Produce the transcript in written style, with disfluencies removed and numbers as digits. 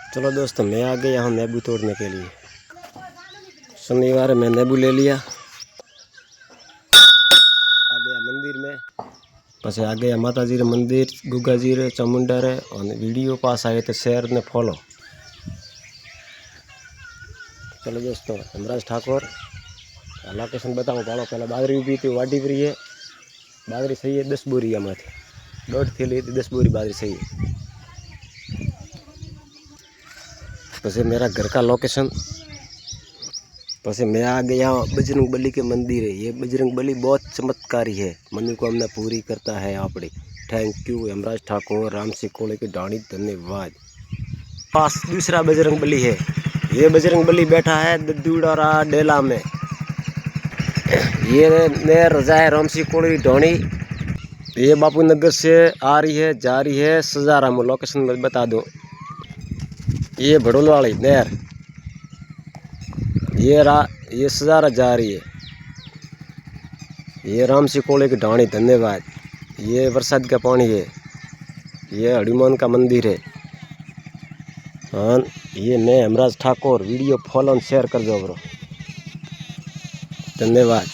चलो दोस्तों, मैं आ गया हूँ नींबू तोड़ने के लिए। शनिवार मैं नींबू ले लिया, आ गया मंदिर में। પછી आ गया माताजी रे मंदिर, गुगाजी रे, चामुंडा रे। और वीडियो पास आए तो शेयर ने फॉलो। चलो दोस्तों, हेमराज ठाकुर लोकेशन बताऊँ। पालो पहले बाजरी उभी थी, वाडी परी है। बाजरी सही है 10 बोरी आम थी, 1.5 थैली थी, 10 बोरी बाजरी सही है। પછી मेरा घर का लोकेशन। પછી मैं आ गया बजरंग बली के मंदिर है। ये बजरंग बली बहुत चमत्कारी है, मनु को हमने पूरी करता है आपड़ी। थैंक यू हेमराज ठाकुर, राम सिंह कोले की डाणी, धन्यवाद। पास दूसरा बजरंग बली है। ये बजरंग बली बैठा है दद्दूडारा डेला में। ये नेर रजा है राम सिंह कोले की डाणी। ये बापू नगर से आ रही है, जा रही है सजारा में। लोकेशन में बता दो, ये भड़ोल वाली नहर, ये सजारा जा रही है। ये राम सिंह कोले की ढाणी, धन्यवाद। ये बरसात का पानी है। ये हनुमान का मंदिर है। हाँ, ये मैं हेमराज ठाकुर। वीडियो फॉलो और शेयर कर दो ब्रो, धन्यवाद।